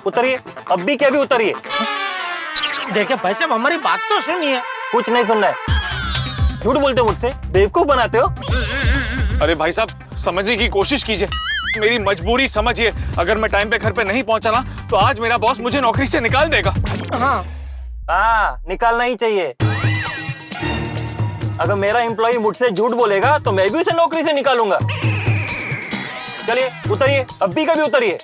उतरिए, अभी के अभी उतरिए। देखिए भाई साहब, हमारी बात तो सुनिए। कुछ नहीं सुनना है, झूठ बोलते हो मुझसे, बेवकूफ बनाते हो। अरे भाई साहब, समझने की कोशिश कीजिए, मेरी मजबूरी समझिए। अगर मैं टाइम पे घर पे नहीं पहुंचा ना तो आज मेरा बॉस मुझे नौकरी से निकाल देगा। हाँ, निकालना ही चाहिए। अगर मेरा एम्प्लॉय मुझसे झूठ बोलेगा तो मैं भी उसे नौकरी से निकालूंगा। चलिए उतरिए, अभी कभी उतरिए।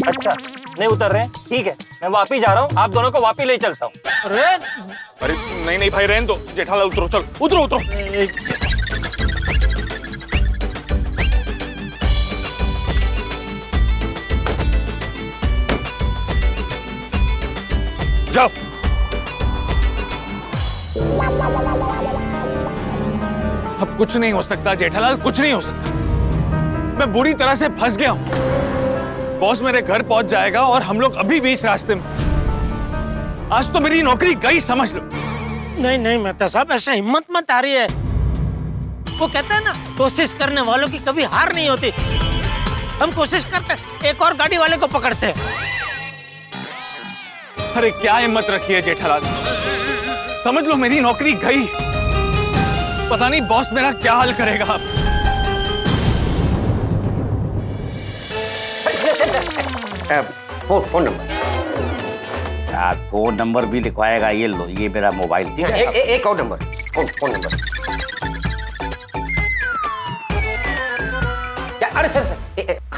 अच्छा, नहीं उतर रहे, ठीक है, मैं वापिस जा रहा हूँ, आप दोनों को वापिस ले चलता हूँ। अरे नहीं नहीं भाई, रहने दो। जेठालाल उतरो, चल उतरो उतरो। जाओ। अब कुछ नहीं हो सकता जेठालाल, कुछ नहीं हो सकता। मैं बुरी तरह से फंस गया हूं। बॉस मेरे घर पहुंच जाएगा और हम लोग अभी बीच रास्ते में। आज तो मेरी नौकरी गई, समझ लो। नहीं नहीं मेहता साहब, ऐसा हिम्मत मत आ रही है। वो कहते हैं ना, कोशिश करने वालों की कभी हार नहीं होती। हम कोशिश करते, एक और गाड़ी वाले को पकड़ते हैं। अरे क्या हिम्मत रखी है जेठालाल, समझ लो मेरी नौकरी गई। पता नहीं बॉस मेरा क्या हाल करेगा अब। फोन नंबर यार, फोन नंबर भी लिखवाएगा? ये लो, ये मेरा मोबाइल। ठीक है, एक और नंबर, फोन नंबर। अरे सर,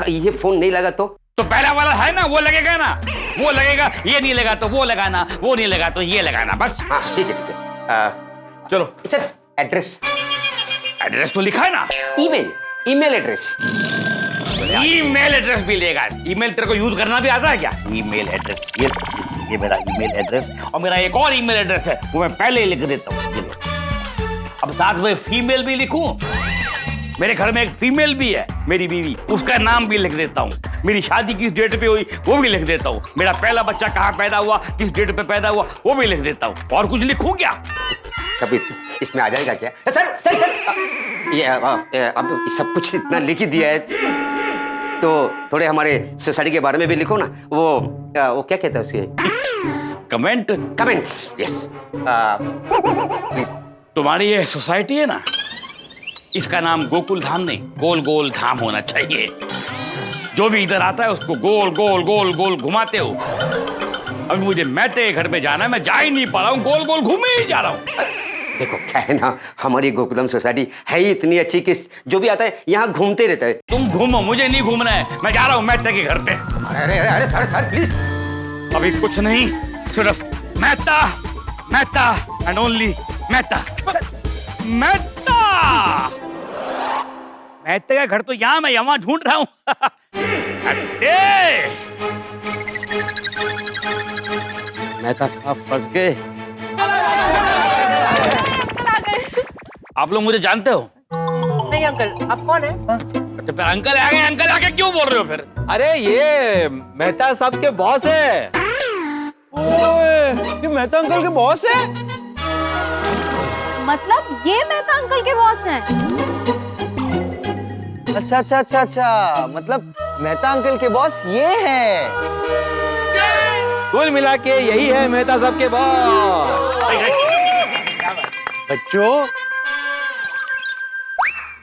ये फोन नहीं लगा तो पहला वाला है ना, वो लगेगा ना, वो लगेगा। ये नहीं लगा तो वो लगाना, वो नहीं लगा तो ये लगाना, बस। हाँ ठीक है। चलो सर, एड्रेस तो लिखा है ना। Email address. ईमेल एड्रेस भी लेगा? ईमेल तेरे को यूज करना भी आता है क्या? ईमेल एड्रेस, ये मेरा ईमेल एड्रेस, और मेरा एक और ईमेल एड्रेस है, वो मैं पहले ही लिख देता हूँ। अब साथ में फीमेल भी लिखूं? मेरे घर में एक फीमेल भी है, मेरी बीवी, उसका नाम भी लिख देता हूँ। मेरी शादी किस डेट पे हुई वो भी लिख देता हूँ। मेरा पहला बच्चा कहाँ पैदा हुआ, किस डेट पे पैदा हुआ, वो भी लिख देता हूँ। और कुछ लिखूं क्या? सब इसमें आ जाएगा क्या? सर, ये अब सब कुछ इतना लिख ही दिया है तो थोड़े हमारे सोसाइटी के बारे में भी लिखो ना। वो क्या कहते हैं उसके? कमेंट्स। Yes please. तुम्हारी ये सोसाइटी है ना, इसका नाम गोकुल धाम नहीं, गोल गोल धाम होना चाहिए। जो भी इधर आता है उसको गोल गोल गोल गोल घुमाते हो। अब मुझे मैते घर में जाना है, मैं जा ही नहीं पा रहा हूँ, गोल गोल घूमे ही जा रहा हूँ। देखो क्या है ना, हमारी गोकुलम सोसाइटी है ही इतनी अच्छी कि जो भी आता है यहाँ घूमते रहता है। तुम घूमो, मुझे नहीं घूमना है, मैं जा रहा हूँ मैते के घर पे। अरे सर प्लीज। अभी कुछ नहीं, सिर्फ मेहता एंड ओनली मेहता। मेहते का घर तो यहाँ, मैं यहाँ ढूंढ रहा हूँ। मेहता साहब फंस गए। आप लोग मुझे जानते हो? नहीं अंकल, आप कौन है? अच्छा, फिर अंकल आ गए। अंकल आके क्यों बोल रहे हो फिर? अरे ये मेहता साहब के बॉस है। ओए, ये मेहता अंकल के बॉस है? मतलब ये मेहता अंकल के बॉस हैं? अच्छा, मतलब मेहता अंकल के बॉस ये है। कुल मिला के यही है मेहता साहब के बॉस। बच्चों,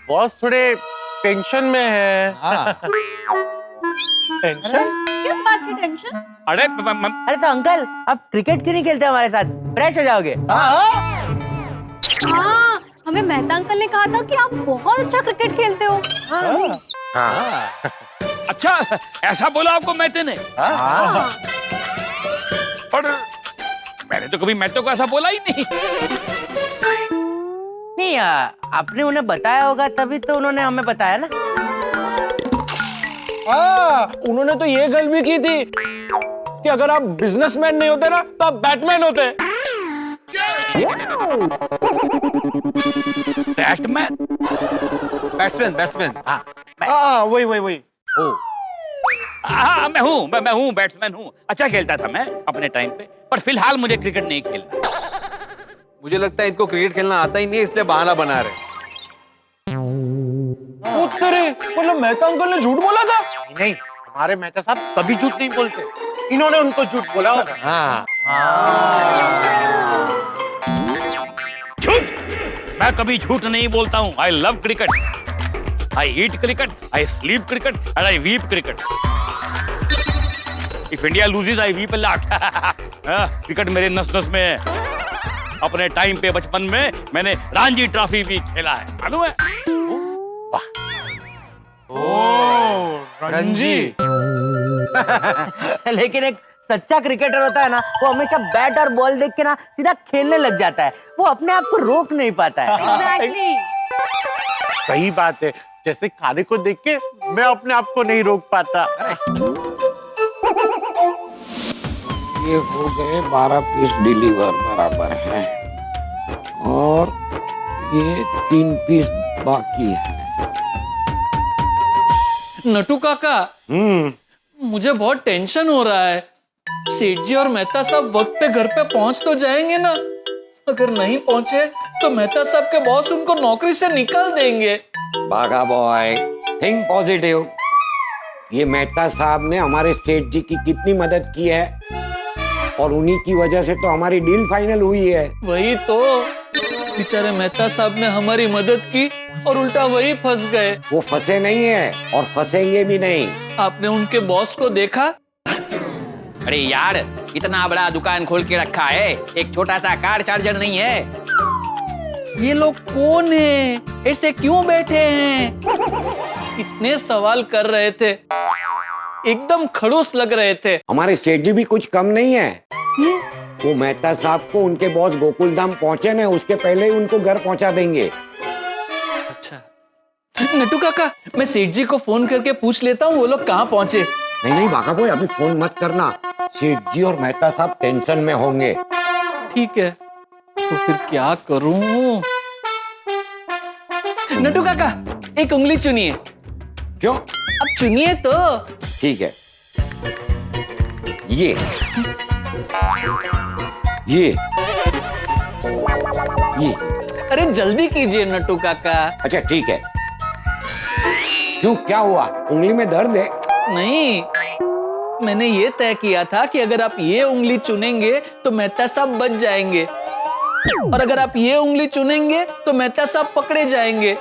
बॉस थोड़े टेंशन में है। टेंशन? किस बात की टेंशन? अरे अरे तो अंकल, आप क्रिकेट क्यों नहीं खेलते हमारे साथ? फ्रेश हो जाओगे। हाँ, हमें मेहता अंकल ने कहा था कि आप बहुत अच्छा क्रिकेट खेलते हो। अच्छा, ऐसा बोला आपको मेहते ने? पर मैंने तो कभी मेहते को ऐसा बोला ही नहीं। नहीं, आपने उन्हें बताया होगा तभी तो उन्होंने हमें बताया ना। उन्होंने तो ये गल भी की थी कि अगर आप बिजनेसमैन नहीं होते ना तो आप बैटमैन होते। बैट्समैन। हाँ, वही। हाँ, मैं हूँ बैट्समैन हूँ। अच्छा खेलता था मैं अपने टाइम पे, पर फिलहाल मुझे क्रिकेट नहीं खेलना। मुझे लगता है इनको क्रिकेट खेलना आता ही नहीं, इसलिए बहाना बना रहे। मतलब मेहता अंकल ने झूठ बोला था? नहीं, हमारे मेहता साहब कभी झूठ नहीं बोलते, इन्होंने उनको झूठ बोला होगा। हाँ झूठ? मैं कभी झूठ नहीं बोलता हूँ। I love cricket, I eat cricket, I sleep cricket and I weep cricket. If India loses I weep a lot. Cricket मेरे नस नस में है। अपने टाइम पे बचपन में मैंने रणजी ट्रॉफी भी खेला है, मालूम है? रणजी। लेकिन एक सच्चा क्रिकेटर होता है ना, वो हमेशा बैट और बॉल देख के ना सीधा खेलने लग जाता है। वो अपने आप को रोक नहीं पाता है। एग्जैक्टली। सही बात है, जैसे खाने को देख के मैं अपने आप को नहीं रोक पाता। ये हो गए 12 पीस डिलीवर बराबर है और ये 3 पीस बाकी है। नटू काका, मुझे बहुत टेंशन हो रहा है। सेठ जी और मेहता साहब वक्त पे घर पे पहुंच तो जाएंगे ना? अगर नहीं पहुंचे तो मेहता साहब के बॉस उनको नौकरी से निकाल देंगे। बागा बॉय, थिंक पॉजिटिव। ये मेहता साहब ने हमारे सेठ जी की कितनी मदद की है और उन्हीं की वजह से तो हमारी डील फाइनल हुई है। वही तो, बेचारे मेहता साहब ने हमारी मदद की और उल्टा वही फंस गए। वो फंसे नहीं है और फंसेंगे भी नहीं। आपने उनके बॉस को देखा? अरे यार, इतना बड़ा दुकान खोल के रखा है, एक छोटा सा कार चार्जर नहीं है। ये लोग कौन है? ऐसे क्यों बैठे हैं? इतने सवाल कर रहे थे, एकदम खड़ूस लग रहे थे। हमारे सेठ जी भी कुछ कम नहीं है। वो मेहता साहब को उनके बॉस गोकुल धाम पहुंचे ना, उसके पहले ही उनको घर पहुंचा देंगे। अच्छा नटू काका, मैं सेठ जी को फोन करके पूछ लेता हूँ वो लोग कहाँ पहुंचे। नहीं नहीं बागा बॉय, अभी फोन मत करना। सेठ जी और मेहता साहब टेंशन में होंगे। ठीक है, तो फिर क्या करूं? नटू काका, एक उंगली चुनिए। क्यों? अब चुनिए तो। ठीक है, ये ये ये। अरे जल्दी कीजिए नटू काका। अच्छा ठीक है। क्यों, क्या हुआ? उंगली में दर्द है? नहीं, मैंने ये तय किया था कि अगर आप ये उंगली चुनेंगे तो मेहता साहब बच जाएंगे, और अगर आप ये उंगली चुनेंगे तो मेहता साहब पकड़े जाएंगे,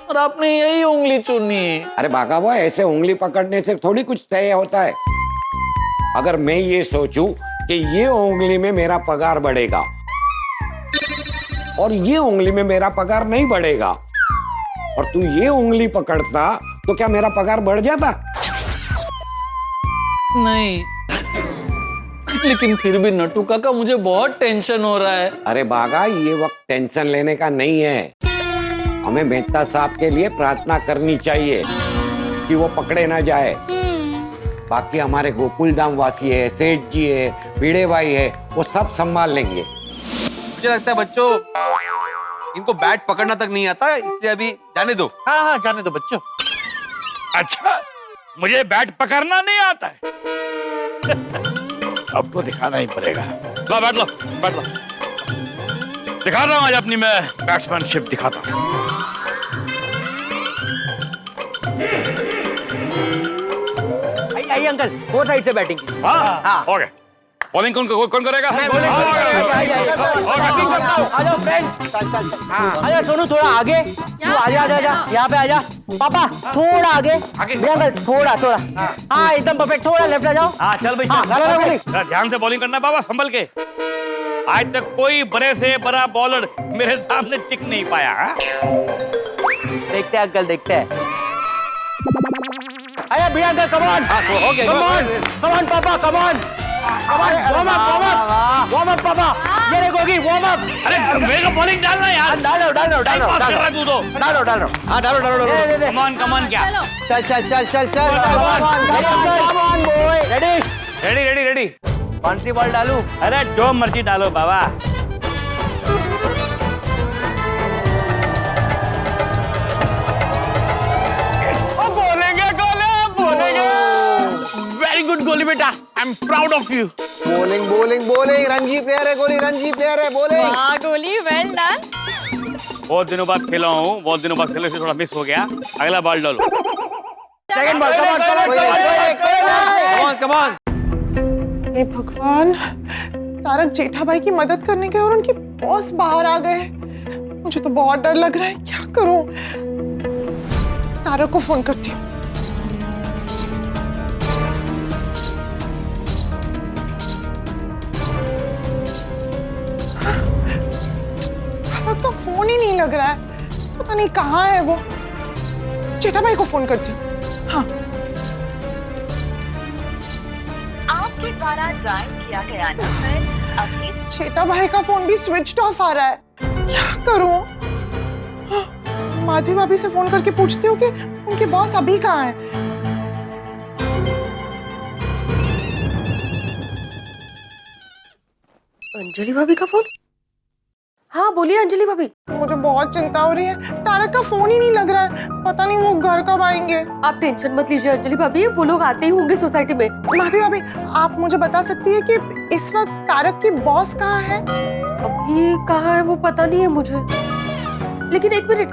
और आपने यही उंगली चुनी। अरे बागा बॉय, ऐसे उंगली पकड़ने से थोड़ी कुछ तय होता है। अगर मैं ये सोचूं कि ये उंगली में मेरा पगार बढ़ेगा और ये उंगली में मेरा पगार नहीं बढ़ेगा, और तू ये उंगली पकड़ता तो क्या मेरा पगार बढ़ जाता? नहीं, लेकिन फिर भी नटू काका मुझे बहुत टेंशन हो रहा है। अरे बागा, ये वक्त टेंशन लेने का नहीं है। हमें मेहता साहब के लिए प्रार्थना करनी चाहिए कि वो पकड़े ना जाए। बाकी हमारे गोकुल धाम वासी है, सेठ जी है, भिड़े भाई है, वो सब संभाल लेंगे। मुझे लगता है बच्चों, इनको बैट पकड़ना तक नहीं आता, इसलिए अभी जाने दो। हाँ हाँ, जाने दो बच्चों। अच्छा, मुझे बैट पकड़ना नहीं आता है? अब तो दिखाना ही पड़ेगा। लो बैठ लो, बैठ लो। दिखा रहा हूं आज अपनी मैं बैट्समैनशिप दिखाता हूं। आइए अंकल, वो साइड से बैटिंग। हाँ, हो गया। बॉलिंग कौन करेगा? आ जाओ फ्रेंड्स, आ जाओ। सोनू थोड़ा आगे, तू आजा आजा आजा, यहाँ पे आजा। पापा थोड़ा आगे, अंकल थोड़ा थोड़ा। हाँ एकदम परफेक्ट, थोड़ा लेफ्ट आ जाओ। हाँ चल भाई, हाँ, ध्यान से बॉलिंग करना बाबा, संभल के। आज तक कोई बड़े से बड़ा बॉलर मेरे सामने टिक नहीं पाया। देखते हैं अंकल, देखते हैं। आया भैया uncle, come on, come on पापा, कम ऑन, वार्म अप पापा। ये रे गोगी, वार्म अप। अरे मेरे को बॉलिंग डालना यार। डालो डालो डालो डालो। हाँ डालो डालो डालो। कमान क्या? चल चल चल चल चल। Come on boy. Ready ready ready. कौन सी बॉल डालूं? अरे जो मर्जी डालो बाबा। वेरी गुड गोली बेटा, I am proud of you. Bowling bowling bowling, Ranji player है गोली, रणजी प्लेयर है बॉलिंग। वाह गोली, वेल डन। बहुत दिनों बाद खेला हूँ, बहुत दिनों बाद खेलने से थोड़ा मिस हो गया। अगला बॉल डालो। Second ball, come on. हे भगवान, तारक जेठा भाई की मदद करने गए और उनके बॉस बाहर आ गए। मुझे तो बहुत डर लग रहा है, क्या करूं? तारक को फोन करती हूँ। तारक का फोन ही नहीं लग रहा है, पता नहीं कहाँ है वो। जेठा भाई को फोन करती हूँ। हाँ, आपके द्वारा डायल किया गया नंबर अभी। जेठा भाई का फोन भी स्विच ऑफ आ रहा है, क्या करूं? हाँ, माधवी भाभी से फोन करके पूछती हूँ कि उनके बॉस अभी कहाँ हैं। अंजलि भाभी का फोन? हाँ बोलिए अंजलि भाभी। मुझे बहुत चिंता हो रही है, तारक का फोन ही नहीं लग रहा है, पता नहीं वो घर कब आएंगे। आप टेंशन मत लीजिए अंजलि भाभी, वो लोग आते ही होंगे सोसाइटी में। माधवी भाभी, आप मुझे बता सकती है कि इस वक्त तारक की बॉस कहाँ है? अभी कहाँ है वो पता नहीं है मुझे, लेकिन एक मिनट,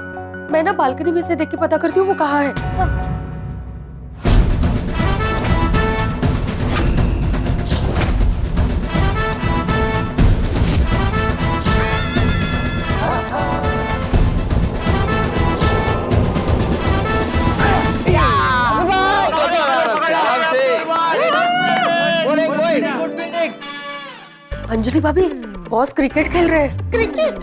मैं ना बालकनी में से देख के पता करती हूँ वो कहाँ है। हाँ। अंजलि भाभी, बॉस क्रिकेट खेल रहे हैं। क्रिकेट?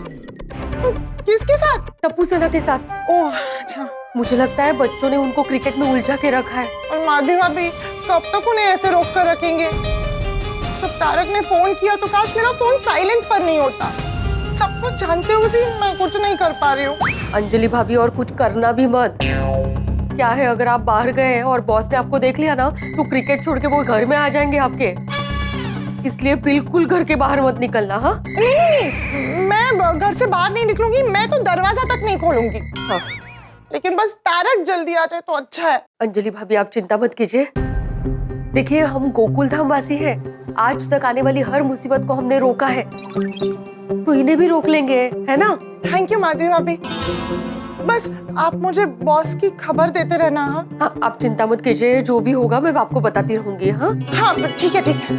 किसके साथ? टप्पू सेना के साथ। ओह अच्छा। मुझे लगता है बच्चों ने उनको क्रिकेट में उलझा के रखा है। और माधवी भाभी, कब तक उन्हें ऐसे रोक कर रखेंगे? जब तारक ने फोन किया तो काश मेरा फोन साइलेंट पर नहीं होता। सब कुछ जानते हुए भी मैं कुछ नहीं कर पा रही हूँ। अंजलि भाभी, और कुछ करना भी मत। क्या है, अगर आप बाहर गए और बॉस ने आपको देख लिया ना, तो क्रिकेट छोड़ के वो घर में आ जाएंगे आपके। इसलिए बिल्कुल घर के बाहर मत निकलना। हाँ नहीं नहीं नहीं, मैं घर से बाहर नहीं निकलूंगी, मैं तो दरवाजा तक नहीं खोलूंगी। हाँ। लेकिन बस तारक जल्दी आ जाए तो अच्छा है। अंजलि भाभी, आप चिंता मत कीजिए। देखिए, हम गोकुल धाम वासी हैं, आज तक आने वाली हर मुसीबत को हमने रोका है, तो इन्हें भी रोक लेंगे, है ना? थैंक यू माधवी भाभी, बस आप मुझे बॉस की खबर देते रहना। हाँ हाँ, आप चिंता मत कीजिए, जो भी होगा मैं आपको बताती रहूंगी। हाँ हाँ ठीक है ठीक है।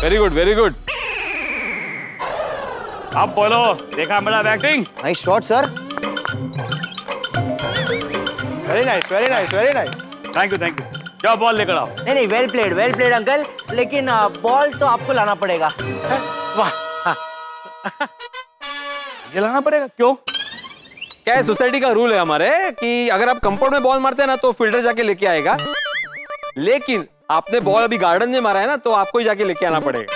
Very good very good. अब बोलो, देखा मेरा batting? Nice shot sir. Very nice very nice very nice. Thank you thank you. जाओ बॉल लेकर आओ। नहीं नहीं, वेल प्लेड अंकल, लेकिन बॉल तो आपको लाना पड़ेगा। वाह, ये लाना पड़ेगा? क्यों? क्या है, सोसाइटी का रूल है हमारे कि अगर आप कंपाउंड में बॉल मारते हैं ना तो फील्डर जाके लेके आएगा, लेकिन आपने बॉल अभी गार्डन में मारा है ना तो आपको ही जाके लेके आना पड़ेगा।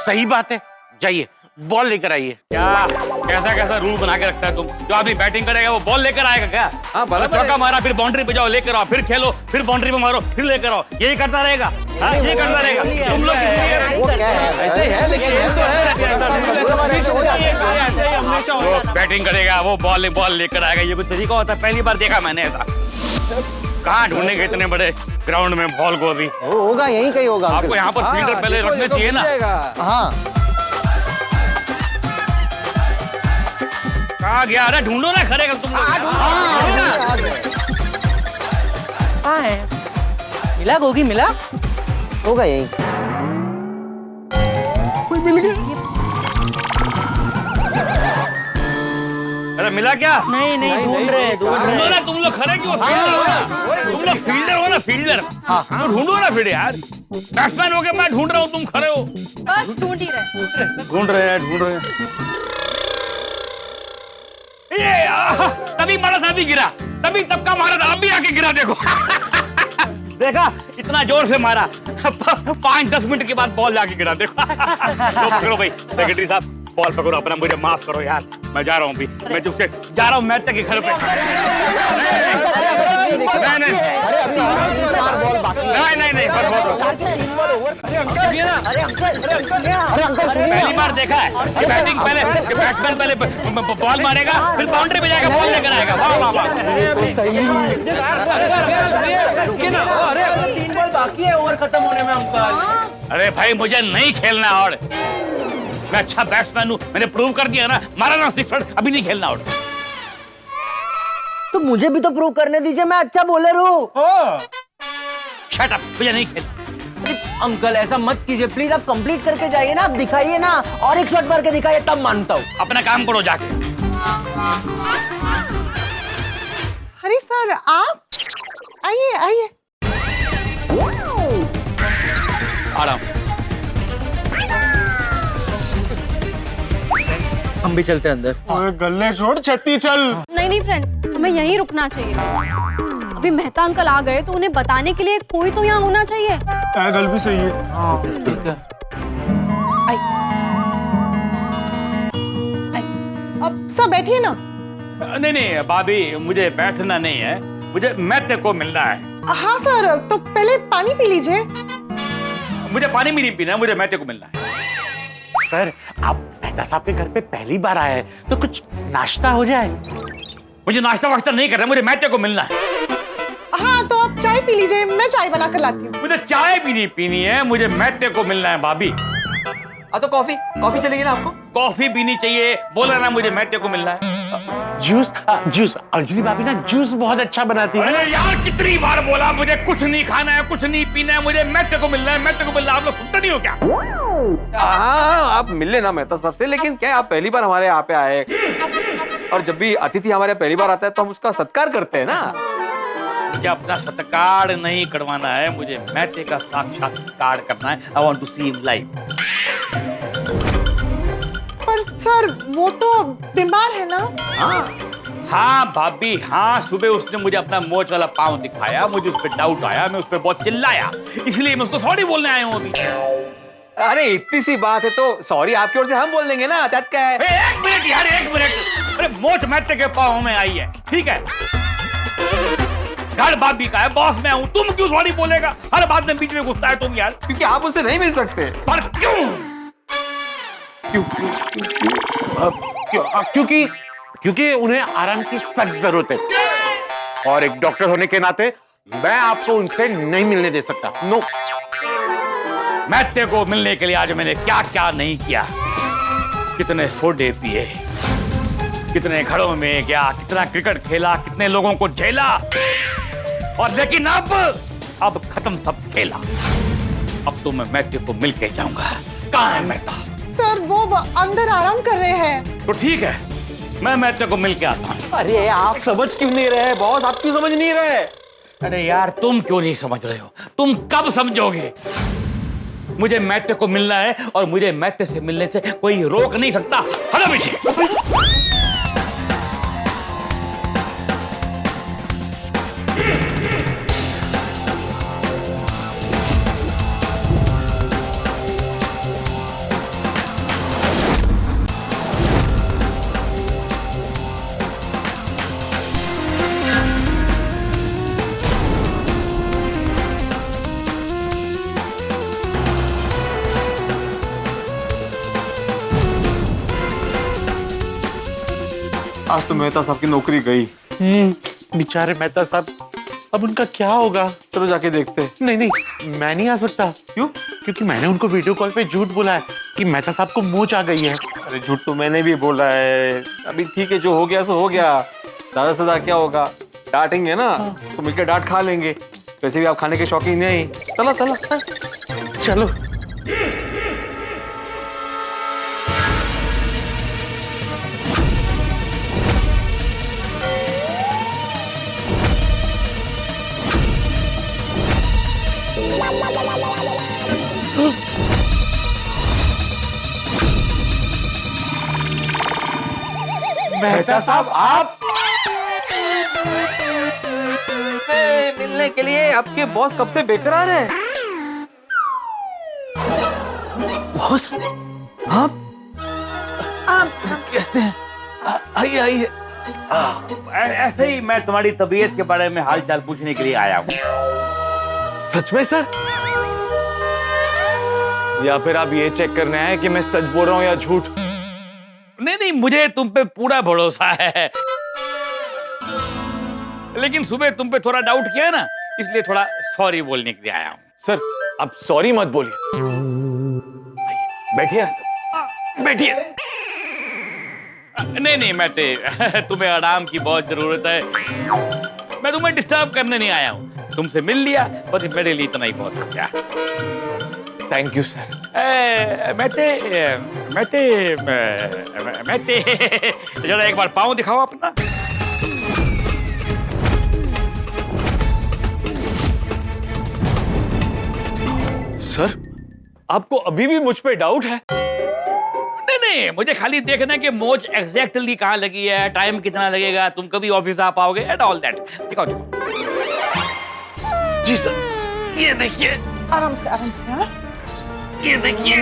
सही बात है, जाइए बॉल लेकर आइए। क्या कैसा कैसा रूल बना के रखता है तुम? जो आदमी बैटिंग करेगा वो बॉल लेकर आएगा क्या? हाँ, बराबर चौका मारा, फिर बाउंड्री पे जाओ लेकर आओ, फिर खेलो, फिर बाउंड्री पे मारो, फिर लेकर आओ, यही करता रहेगा। हाँ, ये करता रहेगा। तुम लोग ऐसे है, लेकिन ये तो है वो बैटिंग करेगा, वो बॉल लेकर आएगा, ये कोई तरीका होता है? पहली बार देखा मैंने ऐसा। कहाँ ढूंढेंगे इतने बड़े ग्राउंड में बॉल को? अभी होगा, यहीं कहीं होगा। आपको यहाँ पर फील्डर पहले रखने चाहिए ना। हाँ, कहाँ गया? अरे ढूंढो ना, खड़े तुम लोग। हाँ है, मिला गोगी, मिला होगा यहीं। कोई मिल गया? अरे मिला क्या? नहीं नहीं, ढूंढ रहे ढूंढो ना, तुम लोग खड़े क्यों? तुम लोग फील्डर हो ना, फील्डर। तो ढूंढो ना फिर यार। बैट्समैन हो के मैं ढूंढ रहा हूँ, तुम खड़े हो। बस ढूंढ ही रहे। ढूंढ रहे हैं। ये तभी मारा था, अभी गिरा, तभी तब का मारा था, अभी आके गिरा। देखो देखा, इतना जोर से मारा, 5-10 मिनट के बाद बॉल जाके गिरा। देखो तो पकड़ो भाई, सेक्रेटरी साहब बॉल पकड़ो अपना, मुझे माफ करो यार, मैं जा रहा हूँ अभी, मैं चुप से जा रहा हूँ मैच तक के घर पे। नहीं, बस बहुत पहली बार देखा है कि बैटिंग पहले कि बैट्समैन पहले बॉल मारेगा फिर बाउंड्री पे जाकर बॉल लेकर आएगा। वाह वाह वाह। 3 बॉल बाकी है ओवर खत्म होने में अंकल। अरे भाई मुझे नहीं खेलना और मैं अच्छा बैट्समैन हूँ, मैंने प्रूव कर दिया ना, मारा ना 6 रन, अभी नहीं खेलना और। तो मुझे भी तो प्रूव करने दीजिए, मैं अच्छा बॉलर हूँ। शट अप, मुझे नहीं खेलना। अंकल ऐसा मत कीजिए प्लीज, आप कंप्लीट करके जाइए ना, आप दिखाइए ना, और एक शॉट मार के दिखाइए तब मानता हूँ। अपना काम करो जाके। अरे सर आप आइए आइए। आराम। हम भी चलते हैं अंदर। गल्ले छोड़, छत्ती चल। नहीं नहीं फ्रेंड्स, हमें यहीं रुकना चाहिए। अभी मेहता अंकल आ गए तो उन्हें बताने के लिए कोई तो यहाँ होना चाहिए। गल भी सही है। हाँ ठीक है। अब सब बैठिए ना। नहीं नहीं भाभी, मुझे बैठना नहीं है, मुझे मैथे को मिलना है। हाँ सर, तो पहले पानी पी लीजिए। मुझे पानी भी नहीं पीना, मुझे मैथे को मिलना है। सर आप मेहता साहब के घर पे पहली बार आए हैं तो कुछ नाश्ता हो जाए। मुझे नाश्ता वाश्ता नहीं करना, मुझे मैथे को मिलना है। हाँ तो आप चाय पी लीजिए, मैं चाय बना कर लाती हूँ। मुझे चाय भी नहीं पीनी है, मुझे मैथे को मिलना है भाभी। तो कॉफी कॉफी चलेगी ना आपको? कॉफी भी नहीं चाहिए, बोला ना मुझे मैथे को मिलना है। जूस जूस, अंजलि भाभी ना जूस बहुत अच्छा बनाती है। अरे यार कितनी बार बोला, मुझे कुछ नहीं खाना है, कुछ नहीं पीना है, मुझे मैथे को मिलना है, मैथे को मिलना है। आप लोग सुनते नहीं हो क्या? हाँ आप मिल लेना मेहता साहब से, लेकिन क्या आप पहली बार हमारे यहाँ पे आए, और जब भी अतिथि हमारे यहाँ पहली बार आता है तो हम उसका सत्कार करते हैं ना। मुझे अपना सत्कार नहीं करवाना है, मुझे मैथे का साक्षात्कार करना है। I want to see him live. पर सर वो तो बीमार है ना। हाँ भाभी हाँ, सुबह उसने मुझे अपना मोच वाला पाँव दिखाया, मुझे उस पर डाउट आया, मैं उस पर बहुत चिल्लाया, इसलिए मैं उसको सॉरी बोलने आया हूँ अभी। अरे इतनी सी बात है तो सॉरी आपकी ओर से हम बोल देंगे ना, त्यात क्या है। एक मिनट यार, एक मिनट। अरे मोच मैथे के पाँव में आई है, ठीक है, घर भाभी का है, बॉस मैं हूँ, तुम क्यों सॉरी बोलेगा? हर बात में बीच में घुसता है तुम यार। क्योंकि आप उससे नहीं मिल सकते। पर क्यों? क्योंकि क्योंकि उन्हें आराम की सख्त जरूरत है, और एक डॉक्टर होने के नाते मैं आपको उनसे नहीं मिलने दे सकता। नो। मैथे को मिलने के लिए आज मैंने क्या क्या नहीं किया, कितने सोडे पिए, कितने घरों में गया, कितना क्रिकेट खेला, कितने लोगों को झेला, और लेकिन अब खत्म सब खेला। अब तो मैं मैथे को मिल के जाऊंगा। कहाँ है मेहता? सर वो अंदर आराम कर रहे हैं। तो ठीक है, मैं मैथे को मिल के आता हूँ। अरे आप समझ क्यों नहीं रहे बॉस, आप क्यों समझ नहीं रहे? अरे यार तुम क्यों नहीं समझ रहे हो? तुम कब समझोगे? मुझे मैथे को मिलना है, और मुझे मैथे से मिलने से कोई रोक नहीं सकता। हटो पीछे। आज तो मेहता साहब की नौकरी गई। बेचारे मेहता साहब, अब उनका क्या होगा? चलो जाके देखते। नहीं नहीं, मैं नहीं आ सकता। क्यों? क्योंकि मैंने उनको वीडियो कॉल पे झूठ बोला है कि मेहता साहब को मोच आ गई है। अरे झूठ तो मैंने भी बोला है। अभी ठीक है, जो हो गया सो हो गया, ज्यादा से ज्यादा क्या होगा, डांटेंगे ना तो मिलकर डांट खा लेंगे। वैसे भी आप खाने के शौकीन नहीं। चलो चलो चलो। मेहता साहब आप मिलने के लिए आपके बॉस कब से बेकरार है। बॉस आप कैसे हैं? आइए आइए। ऐसे ही मैं तुम्हारी तबीयत के बारे में हाल चाल पूछने के लिए आया हूँ। सच में सर? या फिर आप ये चेक करने आए कि मैं सच बोल रहा हूँ या झूठ? नहीं नहीं, मुझे तुम पे पूरा भरोसा है, लेकिन सुबह तुम पे थोड़ा डाउट किया ना, इसलिए थोड़ा सॉरी बोलने के लिए आया हूँ। सर आप सॉरी मत बोलिए, बैठिए बैठिए। नहीं नहीं मैटे, तुम्हें आराम की बहुत जरूरत है, मैं तुम्हें डिस्टर्ब करने नहीं आया हूँ, तुमसे मिल लिया, बस मेरे लिए इतना ही बहुत हो गया। Thank you sir. मैटे मैटे मैटे जरा एक बार पाँव दिखाओ अपना। सर आपको अभी भी मुझ पे डाउट है? नहीं नहीं, मुझे खाली देखना कि मोच एग्जैक्टली कहाँ लगी है, टाइम कितना लगेगा, तुम कभी ऑफिस आ पाओगे, एंड ऑल दैट। दिखाओ दिखाओ। जी सर, ये देखिए। आराम से हाँ? ये देखिए।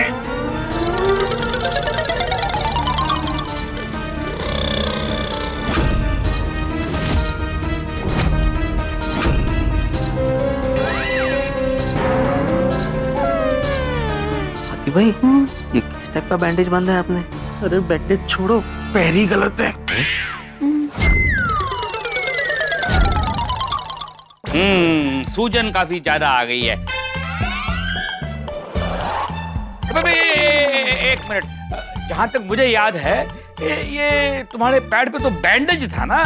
भाई ये किस टाइप का बैंडेज बांधा है आपने? अरे बैंडेज छोड़ो, पैर ही गलत है। सूजन काफी ज्यादा आ गई है। अबे, एक मिनट, जहां तक मुझे याद है ये तुम्हारे पैर पे तो बैंडेज था ना?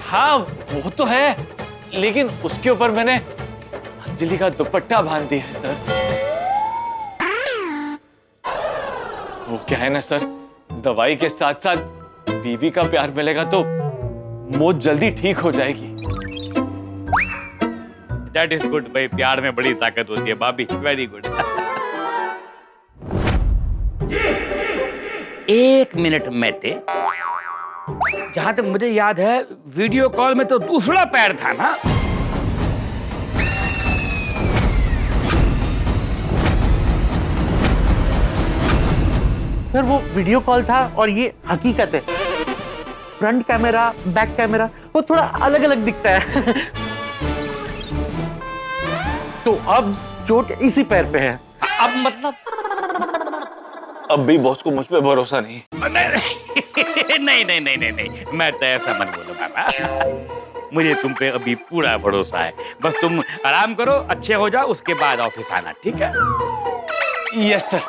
हाँ वो तो है, लेकिन उसके ऊपर मैंने अंजलि का दुपट्टा बांध दिया है सर। वो क्या है ना सर, दवाई के साथ साथ बीवी का प्यार मिलेगा तो मोच जल्दी ठीक हो जाएगी। दैट इज गुड भाई, प्यार में बड़ी ताकत होती है भाभी, वेरी गुड। एक मिनट मैटे, जहां तक मुझे याद है वीडियो कॉल में तो दूसरा पैर था ना? सर वो वीडियो कॉल था और ये हकीकत है। फ्रंट कैमरा, बैक कैमरा वो थोड़ा अलग अलग दिखता है। तो अब चोट इसी पैर पे है। अब मतलब अब भी बॉस को मुझ पे भरोसा नहीं? नहीं नहीं नहीं नहीं नहीं, मैं तो ऐसा मत बोलो बाबा, मुझे तुम पे अभी पूरा भरोसा है। बस तुम आराम करो, अच्छे हो जाओ, उसके बाद ऑफिस आना, ठीक है? Yes sir,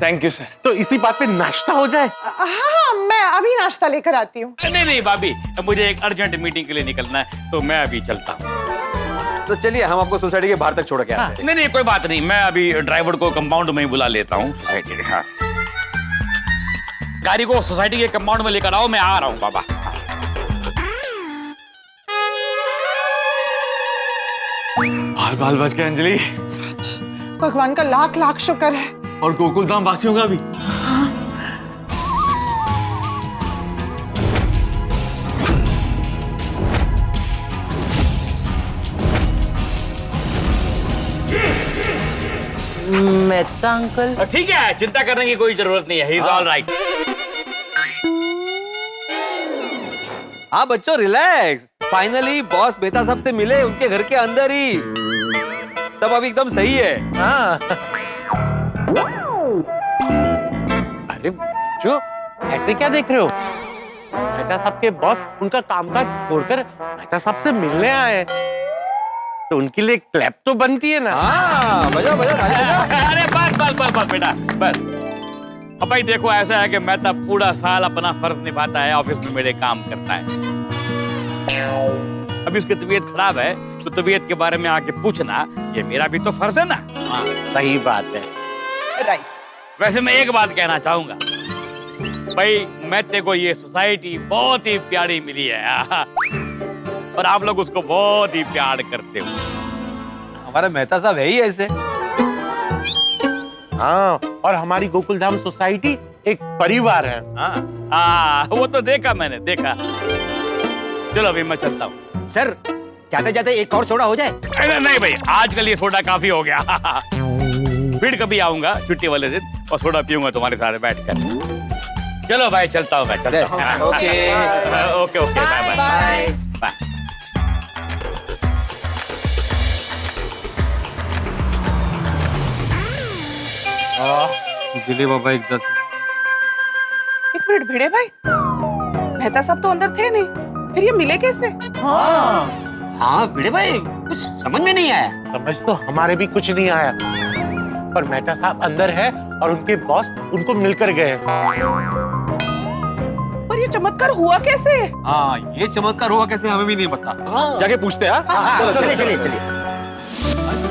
thank you sir. तो इसी बात पे नाश्ता हो जाए? हाँ, मैं अभी नाश्ता लेकर आती हूँ। नहीं नहीं भाभी, मुझे एक अर्जेंट मीटिंग के लिए निकलना है, तो मैं अभी चलता हूँ। तो चलिए हम आपको सोसाइटी के बाहर तक छोड़ के आते हैं। नहीं नहीं कोई बात नहीं, मैं अभी ड्राइवर को कंपाउंड में ही बुला लेता हूँ। हाँ, गाड़ी को सोसाइटी के कंपाउंड में लेकर आओ, मैं आ रहा हूँ बाबा। बाल बाल बच गए अंजलि। सच, भगवान का लाख लाख शुक्र है। और गोकुल धाम वासियों का भी। मेहता अंकल? ठीक है, चिंता करने की कोई जरूरत नहीं है, ही इज ऑल राइट। हाँ बच्चों रिलैक्स, फाइनली बॉस मेहता साहब से मिले उनके घर के अंदर ही। सब अभी एकदम सही है। हाँ। अरे जो ऐसे क्या देख रहे हो? मेहता साहब के बॉस उनका कामकाज छोड़कर मेहता साहब से मिलने आए, तो उनके लिए क्लैप तो बनती है ना? हाँ, बजा बजा बजा। अरे बस बस बस बस बेटा बस। अब भाई देखो, ऐसा है कि मेहता पूरा साल अपना फर्ज निभाता है, ऑफिस में मेरे काम करता है। अभी उसकी तबीयत खराब है, तो तबीयत के बारे में आके पूछना ये मेरा भी तो फर्ज है ना? हाँ, सही बात है। राइट। वैसे मैं एक बात कहना चाहूंगा भाई, मेहते को ये सोसाइटी बहुत ही प्यारी मिली है और आप लोग उसको बहुत ही प्यार करते हो। हमारा मेहता साहब है ही ऐसे। हाँ, और हमारी गोकुलधाम सोसाइटी एक परिवार है। हाँ, वो तो देखा मैंने, देखा। चलो अभी मैं चलता हूँ। सर जाते जाते एक और सोडा हो जाए? नहीं भाई, आजकल ये सोडा काफी हो गया। फिर कभी आऊंगा छुट्टी वाले दिन और सोडा पीऊंगा तुम्हारे साथ बैठकर। चलो भाई, चलता हूँ मैं, चलता हूँ। Okay okay okay, bye bye bye. दिले बाबा एकदा एक मिनट भिड़े भाई, मेहता साहब तो अंदर थे नहीं, फिर ये मिले कैसे? हाँ भिड़े भाई, कुछ समझ में नहीं आया। समझ तो हमारे भी कुछ नहीं आया, पर मेहता साहब अंदर है और उनके बॉस उनको मिलकर गए। पर ये चमत्कार हुआ कैसे? हाँ, ये चमत्कार हुआ कैसे हमें भी नहीं पता। जाके पूछते हैं। चलिए चलिए चलिए।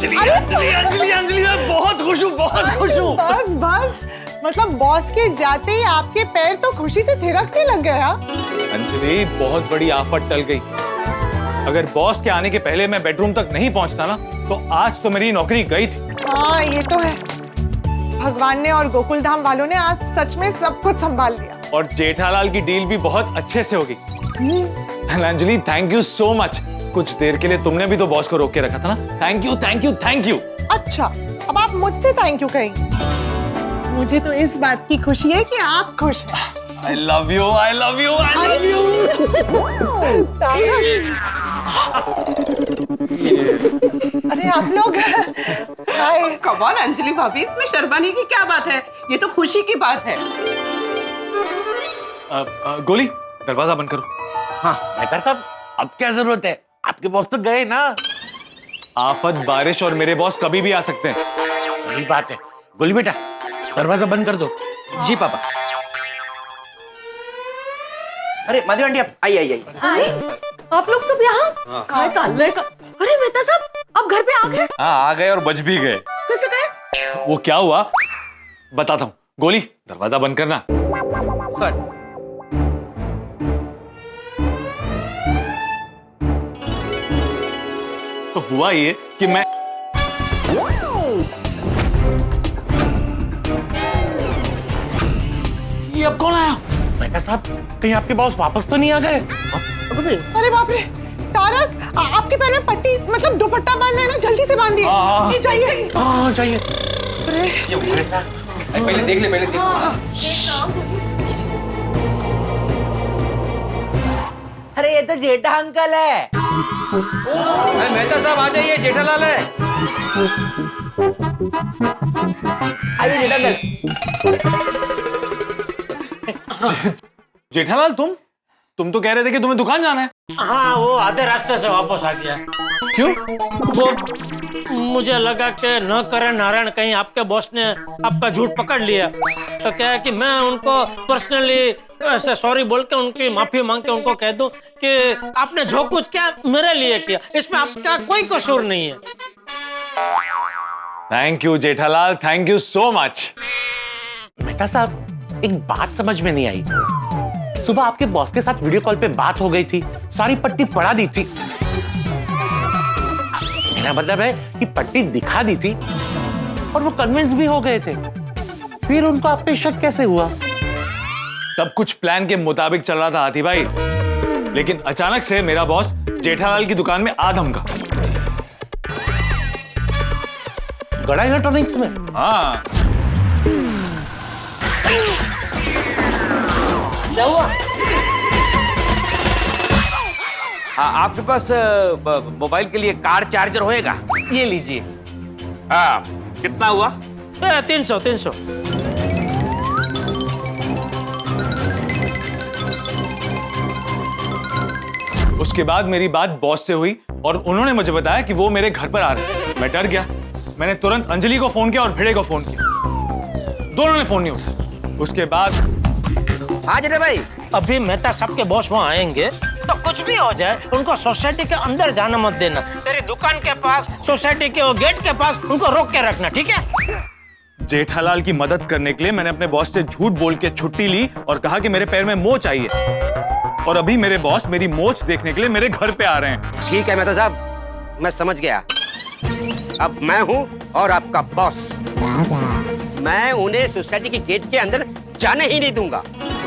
अंजलि मैं बहुत खुश हूँ, बहुत खुश हूँ। बस बस, मतलब बॉस के जाते ही आपके पैर तो खुशी से थिरकने लग गए। हाँ अंजलि, बहुत बड़ी आफत टल गई। अगर बॉस के आने के पहले मैं बेडरूम तक नहीं पहुंचता ना, तो आज तो मेरी नौकरी गई थी। हाँ ये तो है, भगवान ने और गोकुल धाम वालों ने आज सच में सब कुछ संभाल लिया। और जेठालाल की डील भी बहुत अच्छे से होगी। Anjali, thank you so much. कुछ देर के लिए तुमने भी तो बॉस को रोक के रखा था ना। Thank you thank you thank you. अच्छा, अब आप मुझसे थैंक यू कहेंगे। मुझे तो इस बात की खुशी है कि आप खुश हैं। I love you, I love you, I love you। अरे आप लोग, हाय। कम ऑन अंजलि भाभी, इसमें शर्माने की क्या बात है? ये तो खुशी की बात है। गोली, दरवाजा बंद करो। हाँ मेहता साहब, अब क्या जरूरत है? आपके बॉस तो गए ना। आफत, बारिश और मेरे बॉस कभी भी आ सकते हैं। सही बात है। गोली बेटा, दरवाजा बंद कर दो। जी पापा। अरे माधवी आंटी, आई आई आई। अरे आप लोग सब यहाँ कहाँ चल रहे? अरे मेहता साहब, आप घर पे आ गए? हाँ, आ गए और बच भी गए। कैसे गए? वो क्या हुआ बताता हूँ। गोली, दरवाजा बंद करना। सर, तो हुआ ये कि मैं ये अब कौन आया? मेहता साहब, कहीं आपके बॉस वापस तो नहीं आ गए? अरे बाप रे, तारक, आपके पैर में पट्टी मतलब दुपट्टा बांधना है ना, जल्दी से बांधिए। ये चाहिए। हाँ चाहिए। अरे पहले देख ले, पहले देख अरे ये तो जेठा अंकल है। अरे मेहता साहब आ जाइए, जेठालाल है। आइए जेठा अंकल। जेठालाल, तुम तो कह रहे थे कि तुम्हें दुकान जाना है। हाँ, वो आधे रास्ते से वापस आ गया। क्यों? वो मुझे लगा कि न करे नारायण, कहीं आपके बॉस ने आपका झूठ पकड़ लिया, तो क्या है कि मैं उनको पर्सनली ऐसे सॉरी बोल के उनकी माफी मांग के उनको कह दूं कि आपने जो कुछ किया मेरे लिए किया, इसमें आपका कोई कसूर नहीं है। Thank you Jethalal, thank you so much. Mehta साहब, एक बात समझ में नहीं आई। सुबह आपके बॉस के साथ वीडियो कॉल पे बात हो गई थी, सारी पट्टी पढ़ा दी थी। मेरा मतलब है कि पट्टी दिखा दी थी और वो कन्विंस भी हो गए थे। फिर उनको आप पे शक कैसे हुआ? सब कुछ प्लान के मुताबिक चल रहा था हाथी भाई, लेकिन अचानक से मेरा बॉस जेठालाल की दुकान में आ धमका। गड़ा इलेक्ट्रॉनिक्स में? हाँ। क्या हुआ? आपके पास मोबाइल के लिए कार चार्जर होएगा? ये लीजिए। हाँ, कितना हुआ? 300। उसके बाद मेरी बात बॉस से हुई और उन्होंने मुझे बताया कि वो मेरे घर पर आ रहे हैं। मैं डर गया। मैंने तुरंत अंजलि को फोन किया और भिड़े को फोन किया। दोनों ने फोन नहीं उठाया। उसके बाद हाँ जेठा भाई, अभी मेहता साहब के बॉस वहाँ आएंगे तो कुछ भी हो जाए, उनको सोसाइटी के अंदर जाना मत देना। तेरी दुकान के पास, सोसाइटी के वो गेट के पास उनको रोक के रखना, ठीक है? जेठालाल की मदद करने के लिए मैंने अपने बॉस से झूठ बोल के छुट्टी ली और कहा कि मेरे पैर में मोच आई है, और अभी मेरे बॉस मेरी मोच देखने के लिए मेरे घर पे आ रहे हैं। ठीक है मेहता साहब, मैं समझ गया। अब मैं हूँ और आपका बॉस। मैं उन्हें सोसाइटी के गेट के अंदर जाने ही नहीं दूंगा।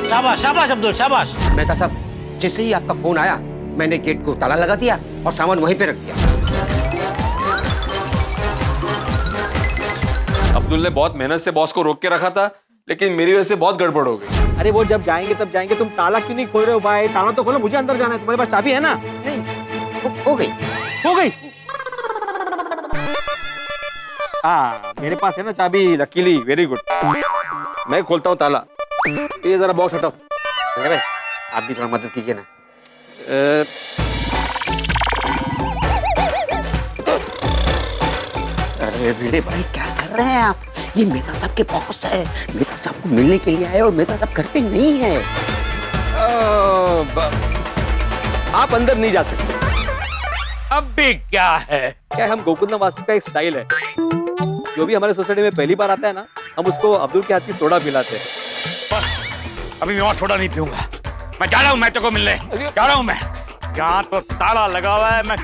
शाबाश शाबाश अब्दुल, शाबाश। मेहता साहब, जैसे ही आपका फोन आया, मैंने गेट को ताला लगा दिया और सामान वहीं पे रख दिया। अब्दुल ने बहुत मेहनत से बॉस को रोक के रखा था, लेकिन मेरी वजह से बहुत गड़बड़ हो गई। अरे वो जब जाएंगे तब जाएंगे, तुम ताला क्यों नहीं खोल रहे हो भाई? ताला तो खोलो, मुझे अंदर जाना है। तुम्हारे पास चाबी है ना? नहीं, हो गई। हाँ, मेरे पास है ना चाबी, लकीली। Very good. मैं खोलता हूँ ताला। ये जरा बॉक्स हटाओ। भाई आप भी थोड़ा मदद कीजिए ना। अरे भिड़े भाई क्या कर रहे हैं आप? ये मेहता साहब के बॉस है, मेहता साहब को मिलने के लिए आए और मेहता साहब घर पे नहीं है। आप अंदर नहीं जा सकते। अब भी क्या है? क्या हम गोकुलधाम वासी का एक स्टाइल है, जो भी हमारे सोसाइटी में पहली बार आता है ना, हम उसको अब्दुल के हाथ की सोडा पिलाते हैं। बस अभी मैं और सोडा नहीं पीऊंगा। मैं जा रहा हूँ मेहता को मिलने, जा रहा हूँ मैं। यहाँ तो ताला लगा हुआ है, मैं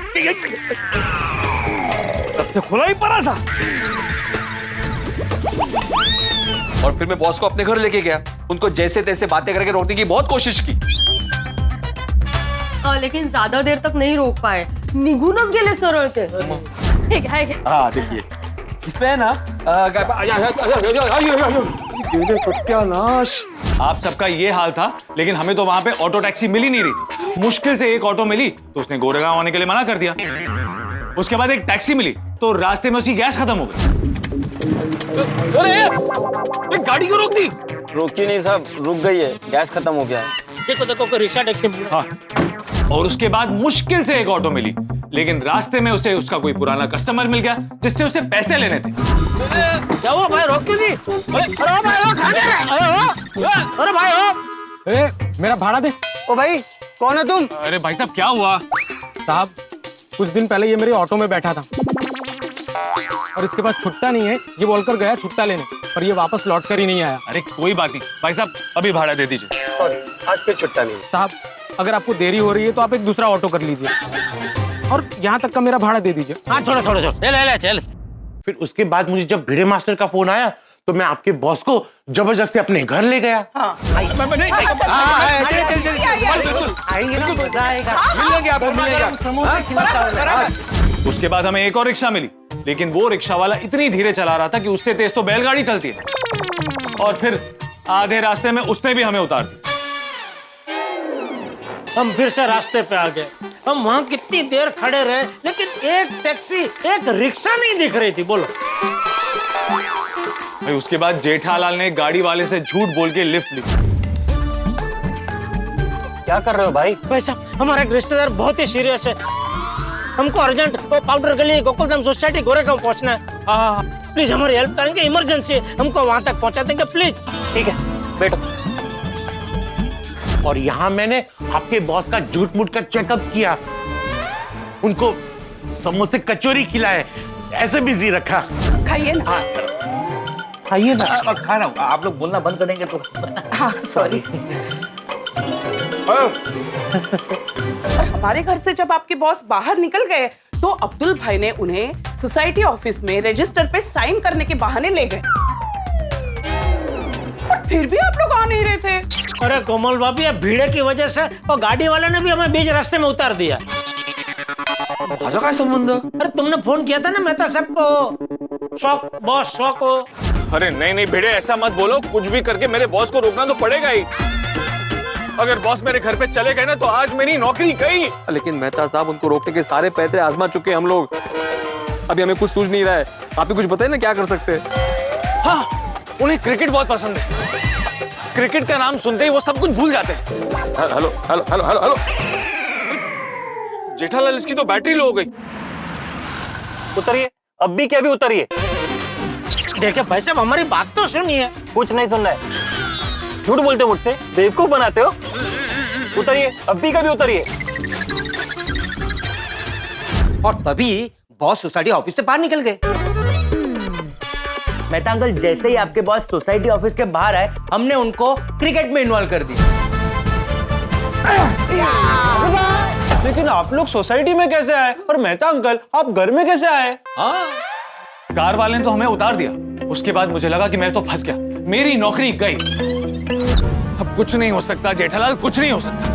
तब से खुला ही पड़ा था। और फिर मैं बॉस को अपने घर लेके गया, उनको जैसे तैसे बातें करके रोकने की बहुत कोशिश की। लेकिन ज्यादा देर तक नहीं रोक पाए, निघूनच गेले सरळ ते। ठीक है। हाँ देखिए, इसमें है ना सत्यानाश। आप सबका ये हाल था, लेकिन हमें तो वहां पे ऑटो टैक्सी मिल ही नहीं रही थी। मुश्किल से एक ऑटो मिली तो उसने गोरेगांव आने के लिए मना कर दिया। उसके बाद एक टैक्सी मिली तो रास्ते में उसकी गैस खत्म हो गई। अरे गाड़ी क्यों रोक दी? रोकी नहीं साहब, रुक गई है, गैस खत्म हो गया है। देखो देखो कोई रिक्शा टैक्सी मिली। हाँ, और उसके बाद मुश्किल से एक ऑटो मिली, लेकिन रास्ते में उसे उसका कोई पुराना कस्टमर मिल गया जिससे उसे पैसे लेने थे। क्या हुआ भाई, रोक क्यों दी? अरे भाई रोक, अरे भाई रोक। मेरा भाड़ा दे। ओ भाई कौन है तुम? अरे भाई साहब क्या हुआ? साहब कुछ दिन पहले ये मेरे ऑटो में बैठा था और इसके पास छुट्टा नहीं है, ये बोलकर गया छुट्टा लेने, पर ये वापस लौट कर ही नहीं आया। अरे कोई बात नहीं भाई साहब, अभी भाड़ा दे दीजिए। आज फिर छुट्टा नहीं। साहब अगर आपको देरी हो रही है तो आप एक दूसरा ऑटो कर लीजिए और यहाँ तक का मेरा भाड़ा दे दीजिए। हाँ छोड़ो छोड़ो छोड़ो, ले चल। फिर उसके बाद मुझे जब भिड़े मास्टर का फोन आया तो मैं आपके बॉस को जबरदस्ती अपने घर ले गया। उसके बाद हमें एक और रिक्शा मिली, लेकिन वो रिक्शा वाला इतनी धीरे चला रहा था कि उससे तेज तो बैलगाड़ी चलती है। और फिर आधे रास्ते में उसने भी हमें उतार दिया। हम फिर से रास्ते पे आ गए। हम वहां कितनी देर खड़े रहे, लेकिन एक टैक्सी, एक रिक्शा नहीं दिख रही थी। बोलो भाई उसके बाद जेठालाल ने गाड़ी वाले से झूठ बोल के लिफ्ट ली। क्या कर रहे हो भाई? भाई साहब हमारा एक रिश्तेदार बहुत ही सीरियस है, हमको अर्जेंट वो पाउडर गली गोकुलधाम सोसाइटी गोरेगांव पहुंचना है। प्लीज हमारी हेल्प करेंगे, इमरजेंसी है, हमको वहां तक पहुंचा देंगे प्लीज। ठीक है बैठो। और यहाँ मैंने आपके बॉस का झूठ मूठ का चेकअप किया, उनको समोसे कचौरी खिलाए, ऐसे बिजी रखा। खाइए ना। खाइए ना। खा रहा हूँ, आप लोग बोलना बंद कर देंगे तो। हाँ सॉरी। हमारे घर से जब आपके बॉस बाहर निकल गए तो अब्दुल भाई ने उन्हें सोसाइटी ऑफिस में रजिस्टर पे साइन करने के बहाने ले गए, और फिर भी आप लोग आ नहीं रहे थे। अरे कोमल भाभी, भीड़ की वजह से और गाड़ी वाले ने भी हमें बीच रास्ते में उतार दिया। का संबंध? अरे तुमने फोन किया था ना मेहता साहब को, शौक बॉस शौक को। अरे नहीं नहीं भिड़े, ऐसा मत बोलो, कुछ भी करके मेरे बॉस को रोकना तो पड़ेगा ही। अगर बॉस मेरे घर पे चले गए ना तो आज मेरी नौकरी गई। लेकिन मेहता साहब उनको रोकने के सारे पैतरे आजमा चुके हैं हम लोग, अभी हमें कुछ सूझ नहीं रहा है। आप ही कुछ बताइए ना क्या कर सकते हैं। हाँ, उन्हें क्रिकेट बहुत पसंद है, क्रिकेट का नाम सुनते ही वो सब कुछ भूल जाते हैं। Hello hello hello hello hello. Jethalal इसकी तो बैटरी लो हो गई। उतरिए, अब भी क्या भी उतरिए। देखिए भाई साहब हमारी बात तो सुनिए। कुछ नहीं सुनना है, झूठ बोलते मुझसे, बेवकूफ बनाते हो। उतरिए, अब भी कभी उतरिए। और तभी बॉस सोसाइटी ऑफिस से बाहर निकल गए। मेहता अंकल जैसे ही आपके बॉस सोसाइटी ऑफिस के बाहर आए, हमने उनको क्रिकेट में इन्वॉल्व कर दिया। लेकिन आप लोग सोसाइटी में कैसे आए और मेहता अंकल आप घर में कैसे आए? हाँ, कार वाले ने तो हमें उतार दिया। उसके बाद मुझे लगा कि मैं तो फंस गया, मेरी नौकरी गई। अब कुछ नहीं हो सकता जेठालाल, कुछ नहीं हो सकता।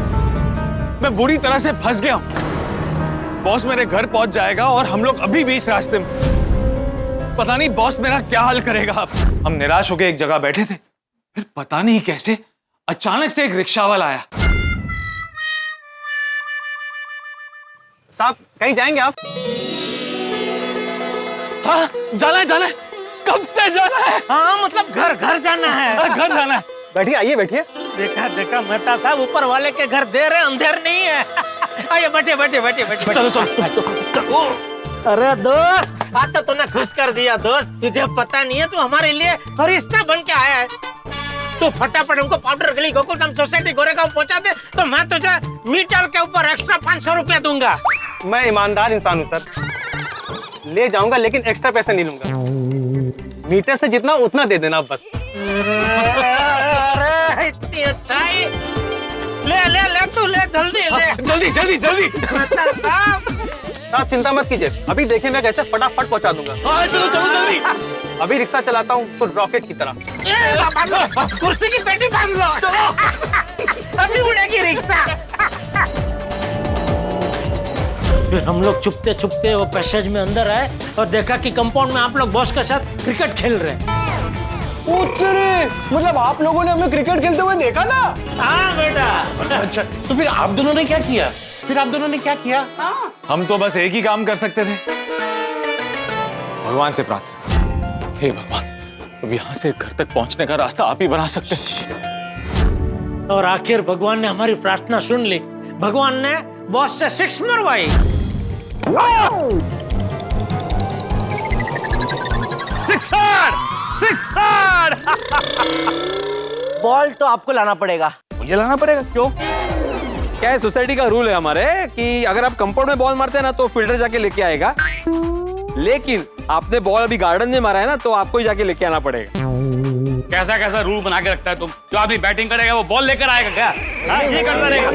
मैं बुरी तरह से फंस गया हूं। बॉस मेरे घर पहुंच जाएगा और हम लोग अभी बीच रास्ते में। पता नहीं बॉस मेरा क्या हाल करेगा। अब हम निराश होकर एक जगह बैठे थे, फिर पता नहीं कैसे अचानक से एक रिक्शा वाला आया। साहब कहीं जाएंगे आप? हाँ, जाना है। कब से जाना है? हाँ मतलब घर घर जाना है। घर जाना है। बैठिए, आइए बैठिए। देखा देखा मेहता साहब, ऊपर वाले के घर देर है अंधेर नहीं है। आइए बैठे बैठे बैठे बैठे। चलो चलो। अरे दोस्त, आज तो तूने खुश कर दिया दोस्त। तुझे पता नहीं है तू हमारे लिए फरिश्ता बन के आया है। तू फटाफट हमको पाउडर गली गोकुलधाम सोसाइटी गोरेगांव पहुंचा दे तो मैं तुझे मीटर के ऊपर एक्स्ट्रा 500 रुपया दूंगा। मैं ईमानदार इंसान हूँ सर, ले जाऊंगा लेकिन एक्स्ट्रा पैसे नहीं लूंगा। मीटर से जितना उतना दे देना बस। अरे इतनी अच्छाई। ले ले ले तू ले, जल्दी ले। जल्दी जल्दी जल्दी। आप चिंता मत कीजिए, अभी देखिए मैं कैसे फटाफट पहुंचा दूंगा। चलो चलो जल्दी। अभी रिक्शा चलाता हूँ तो रॉकेट की तरह। कुर्सी की पेटी बांध लो। अभी उड़ेगी रिक्शा। फिर हम लोग चुपते चुपते वो पैसेज में अंदर आए और देखा कि कंपाउंड में आप लोग बॉस के साथ क्रिकेट खेल रहे हैं। मतलब आप लोगों ने हमें क्रिकेट खेलते हुए देखा था? हाँ बेटा। अच्छा, तो फिर आप दोनों ने क्या किया? हम तो बस एक ही काम कर सकते थे, भगवान से प्रार्थना। हे भगवान, अब यहाँ से घर तक पहुंचने का रास्ता आप ही बना सकते हैं। और आखिर भगवान ने हमारी प्रार्थना सुन ली। भगवान ने बॉस से 6 मरवाई। सिक्सर! बॉल तो आपको लाना पड़ेगा। मुझे लाना पड़ेगा? क्यों? क्या है, सोसाइटी का रूल है हमारे कि अगर आप कंपाउंड में बॉल मारते हैं ना तो फील्डर जाके लेके आएगा, लेकिन आपने बॉल अभी गार्डन में मारा है ना तो आपको ही जाके लेके आना पड़ेगा। कैसा कैसा रूल बना के रखता है तुम? जो आदमी बैटिंग करेगा वो बॉल लेकर आएगा क्या? ये करता रहेगा।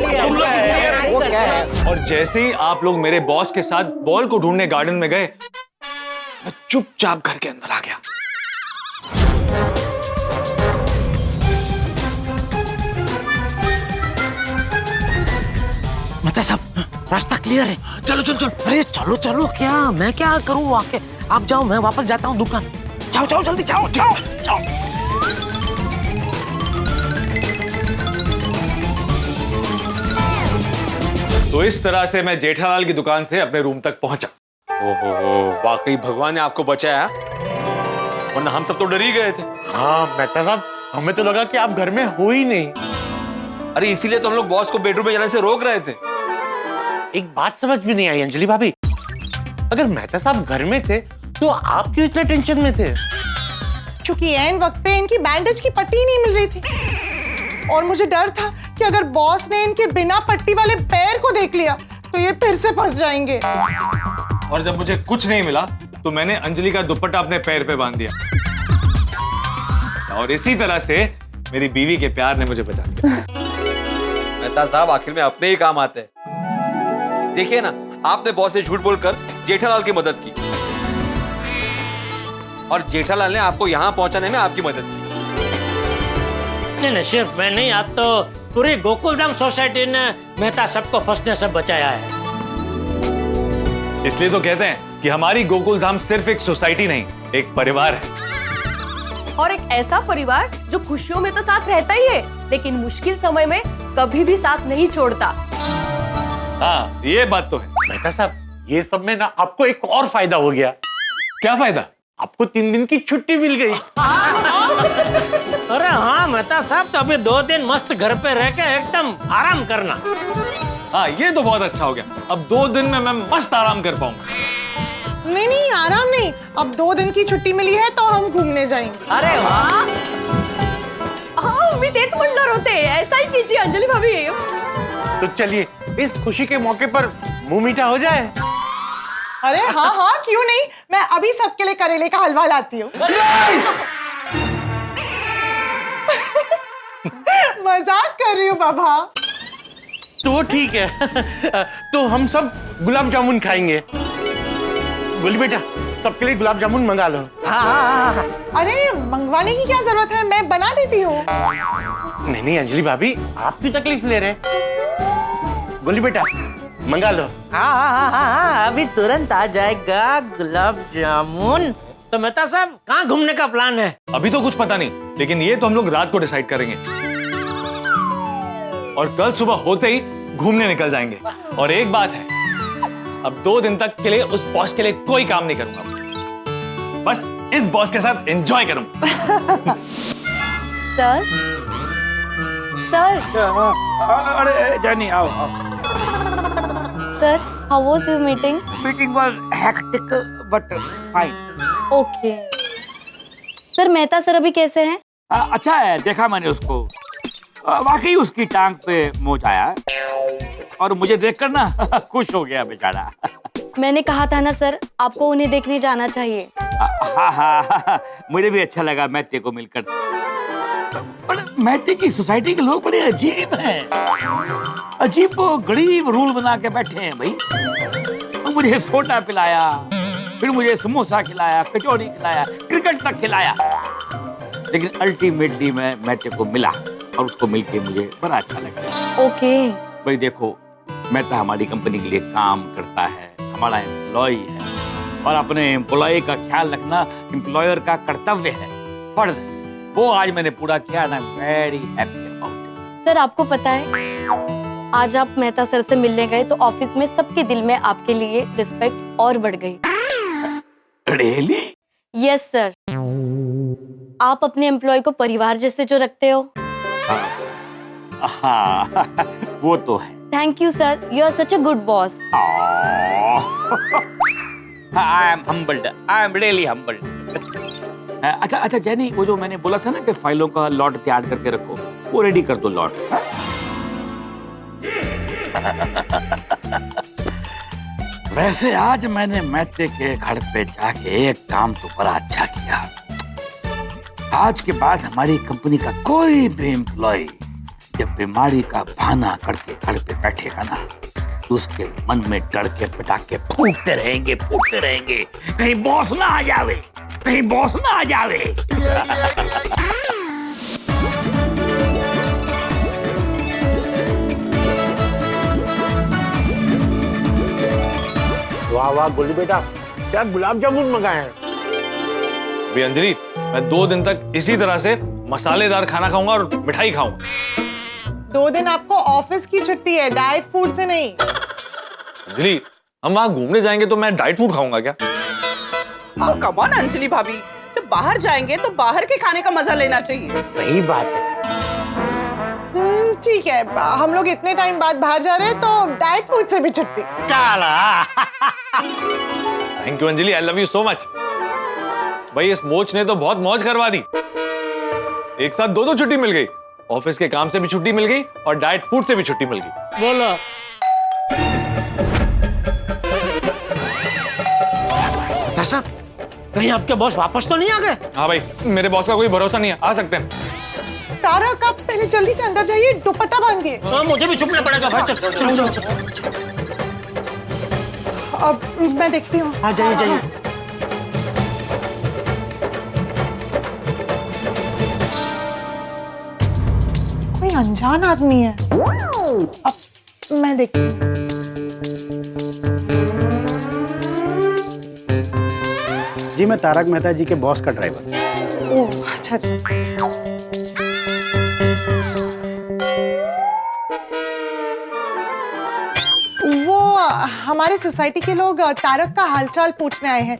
और जैसे ही आप लोग मेरे बॉस के साथ बॉल को ढूंढने गार्डन में गए, मैं चुपचाप घर के अंदर आ गया। मेहता साहब, रास्ता क्लियर है। चलो चलो चलो। अरे चलो चलो, क्या मैं क्या करूँ आके? आप जाओ, मैं वापस जाता हूँ दुकान। जाओ जाओ जल्दी, जाओ जाओ जाओ। तो इस तरह से मैं जेठालाल की दुकान से अपने रूम तक पहुंचा। ओहो, वाकई भगवान ने आपको बचाया, वरना हम सब तो डर ही गए थे। हाँ मेहता साहब, हमें तो लगा कि आप घर में हो ही नहीं। अरे इसीलिए तो हम लोग बॉस को बेडरूम में जाने से रोक रहे थे। एक बात समझ में नहीं आई अंजलि भाभी, अगर मेहता साहब घर में थे तो आप क्यों इतने टेंशन में थे? क्योंकि एन वक्त पे इनकी बैंडेज की पट्टी ही नहीं मिल रही थी और मुझे डर था कि अगर बॉस ने इनके बिना पट्टी वाले पैर को देख लिया तो ये फिर से फंस जाएंगे। और जब मुझे कुछ नहीं मिला तो मैंने अंजलि का दुपट्टा अपने पैर पे बांध दिया, और इसी तरह से मेरी बीवी के प्यार ने मुझे बचा लिया। मेहता साहब आखिर में अपने ही काम आते हैं। देखिए ना, आपने बॉस से झूठ बोलकर जेठालाल की मदद की और जेठालाल ने आपको यहां पहुंचाने में आपकी मदद की। नहीं, सिर्फ मैं नहीं, आज तो पूरी गोकुलधाम सोसाइटी ने मेहता सबको फंसने से बचाया है। इसलिए तो कहते हैं कि हमारी गोकुलधाम सिर्फ एक सोसाइटी नहीं, एक परिवार है। और एक ऐसा परिवार जो खुशियों में तो साथ रहता ही है, लेकिन मुश्किल समय में कभी भी साथ नहीं छोड़ता। हाँ, ये बात तो है। मेहता साहब, ये सब में ना आपको एक और फायदा हो गया। क्या फायदा? आपको 3 दिन की छुट्टी मिल गई। अरे हाँ मेहता साहब, तो अभी 2 दिन मस्त घर पे रह के एकदम आराम करना। हाँ, ये तो बहुत अच्छा हो गया। अब 2 दिन में मैं मस्त आराम कर पाऊंगा। नहीं नहीं, आराम नहीं, अब 2 दिन की छुट्टी मिली है तो हम घूमने जाएंगे। अरे वाह, हाँ मी तेच म्हणणार होते, ऐसा ही कीजिए अंजलि भाभी। तो चलिए इस खुशी के मौके पर मुंह मीठा हो जाए। अरे हाँ हाँ, क्यों नहीं, मैं अभी सबके लिए करेले का हलवा लाती हूँ। मजाक कर रही हूँ बाबा। तो ठीक है, तो हम सब गुलाब जामुन खाएंगे। बोली बेटा, सबके लिए गुलाब जामुन मंगा लो। हाँ। अरे मंगवाने की क्या जरूरत है, मैं बना देती हूँ। नहीं अंजलि भाभी, आप भी तकलीफ ले रहे। बोली बेटा, मंगा लो। हाँ, अभी तुरंत आ जाएगा गुलाब जामुन। तो मेहता साहब, कहाँ घूमने का प्लान है? अभी तो कुछ पता नहीं, लेकिन ये तो हम लोग रात को डिसाइड करेंगे और कल सुबह होते ही घूमने निकल जाएंगे। और एक बात है, अब 2 दिन तक के लिए उस बॉस के लिए कोई काम नहीं करूंगा। बस इस बॉस के साथ एंजॉय करूं। सर सर अरे जानी आओ आओ। Sir how was your meeting? Meeting was hectic but fine. Okay sir, Mehta sir अभी कैसे हैं? अच्छा है, देखा मैंने उसको, वाकई उसकी टांग पे मोच आया और मुझे देखकर ना खुश हो गया बेचारा। मैंने कहा था ना सर, आपको उन्हें देखने जाना चाहिए। हाँ हाँ, मुझे भी अच्छा लगा मैत्य को मिलकर। पर मैत्य की सोसाइटी के लोग बड़े अजीब हैं, अजीब गरीब रूल बना के बैठे हैं भाई। तो मुझे सोडा पिलाया, फिर मुझे समोसा खिलाया, कचौड़ी खिलाया, क्रिकेट तक खिलाया, लेकिन अल्टीमेटली मैं मैत्य को मिला और उसको मिलके मुझे बड़ा अच्छा लगा। ओके भाई देखो, मैत्य हमारी कंपनी के लिए काम करता है, हमारा एम्प्लॉय है, और अपने एम्प्लॉय का ख्याल रखना एम्प्लॉयर का कर्तव्य है, फर्ज है। वो आज मैंने पूरा किया ना, वेरी हैप्पी अबाउट। सर आपको पता है, आज आप मेहता सर से मिलने गए तो ऑफिस में सबके दिल में आपके लिए रिस्पेक्ट और बढ़ गई। रियली? यस सर, आप अपने एम्प्लॉय को परिवार जैसे जो रखते हो। हाँ, वो तो है। Thank you sir, you are such a good boss. I am humbled, I am really humbled. अच्छा अच्छा जैनी, वो जो मैंने बोला था ना कि फाइलों का लॉट तैयार करके रखो, वो रेडी कर दो लॉट। वैसे आज मैंने मैत्य के घर पे जाके एक काम तो बड़ा अच्छा किया। आज के बाद हमारी कंपनी का कोई भी एम्प्लॉय जब बीमारी का बहाना करके घर पे बैठेगा ना, तो उसके मन में डर के पटाखे फूटते रहेंगे, कहीं बॉस ना आ जावे, कहीं बॉस ना आ जावे। वाह वाह गोली बेटा, क्या गुलाब जामुन मंगाए हैं? अभी अंजलि, मैं 2 दिन तक इसी तरह से मसालेदार खाना खाऊंगा और मिठाई खाऊंगा। 2 दिन आपको ऑफिस की छुट्टी है, डाइट फूड से नहीं। अंजलि, हम वहां घूमने जाएंगे तो मैं डाइट फूड खाऊंगा क्या? हाँ कम ऑन अंजलि भाभी, जब बाहर जाएंगे तो बाहर के खाने का मजा लेना चाहिए। सही बात है। ठीक है, हम लोग इतने टाइम बाद बाहर जा रहे हैं तो डाइट फूड से भी छुट्टी। Thank you Anjali, I love you so much. भाई इस मोच ने तो बहुत मौज करवा दी, एक साथ 2 छुट्टी मिल गई, ऑफिस के काम से भी छुट्टी मिल गई और डाइट फूड से भी छुट्टी मिल गई। बोलो। साहब, कहीं आपके बॉस वापस तो नहीं आ गए? हाँ भाई, मेरे बॉस का कोई भरोसा नहीं है, आ सकते हैं। तारक, आप पहले जल्दी से अंदर जाइए, दुपट्टा बांध के। हाँ, मुझे भी छुपना पड़ेगा भाई। चलो। अब मैं देखती हूँ। हाँ जाइए जाइए। कोई अनजान आदमी है। अब मैं देखती हूँ। जी मैं तारक मेहता जी के बॉस का ड्राइवर। ओह अच्छा अच्छा। वो हमारे सोसाइटी के लोग तारक का हालचाल पूछने आए हैं।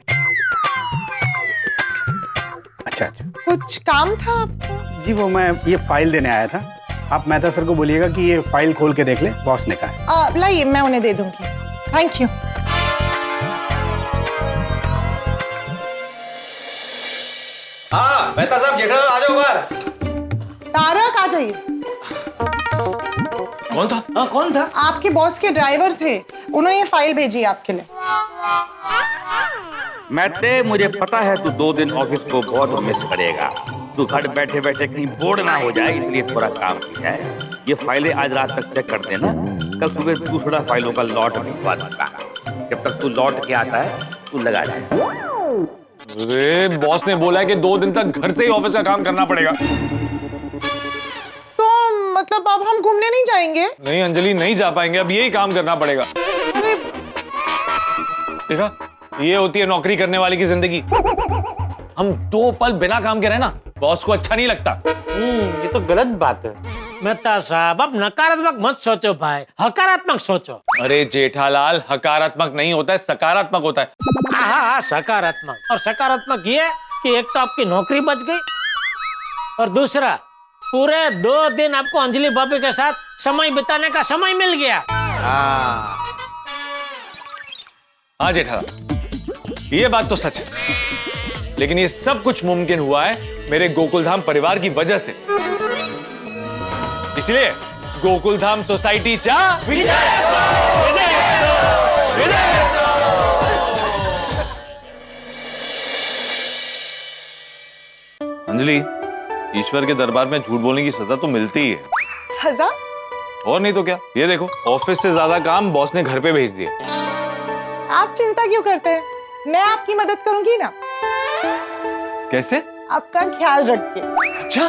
अच्छा अच्छा। कुछ काम था आपको? जी वो मैं ये फाइल देने आया था, आप मेहता सर को बोलिएगा कि ये फाइल खोल के देख ले, बॉस ने कहा है। लाइए, मैं उन्हें दे दूंगी। Thank you. हाँ मेहता साहब, जेठालाल आ जाओ बाहर। तारक आ जाइए। कौन था? हाँ कौन था? आपके बॉस के ड्राइवर थे, उन्होंने ये फाइल भेजी आपके लिए। मैत्य, मुझे पता है तू 2 दिन ऑफिस को बहुत मिस करेगा। तू घर बैठे बैठे कहीं बोर्ड ना हो जाए, इसलिए थोड़ा काम किया जाए। ये फाइलें आज रात तक चेक कर देना, कल सुबह दूसरा फाइलों का लॉट भिजवा दूंगा। जब तक तू लौट के आता है तू लगा जाए। अरे बॉस ने बोला है कि 2 दिन तक घर से ही ऑफिस का काम करना पड़ेगा। तो मतलब अब हम घूमने नहीं जाएंगे? नहीं अंजलि, नहीं जा पाएंगे, अब यही काम करना पड़ेगा। अरे देखा, ये होती है नौकरी करने वाले की जिंदगी। हम 2 पल बिना काम के रहे ना, बॉस को अच्छा नहीं लगता। ये तो गलत बात है। मेहता साहब, अब नकारात्मक मत सोचो भाई, हकारात्मक सोचो। अरे जेठालाल, हकारात्मक नहीं होता है, सकारात्मक होता है। हाँ सकारात्मक। और सकारात्मक ये कि एक तो आपकी नौकरी बच गई और दूसरा पूरे 2 दिन आपको अंजलि भाभी के साथ समय बिताने का समय मिल गया। हाँ जेठालाल, ये बात तो सच है, लेकिन ये सब कुछ मुमकिन हुआ है मेरे गोकुलधाम परिवार की वजह से। इसलिए गोकुलधाम सोसाइटी चा अंजलि, ईश्वर के दरबार में झूठ बोलने की सजा तो मिलती ही है। सजा? और नहीं तो क्या, ये देखो ऑफिस से ज्यादा काम बॉस ने घर पे भेज दिया। आप चिंता क्यों करते हैं, मैं आपकी मदद करूंगी ना। कैसे? आपका ख्याल रख के। अच्छा,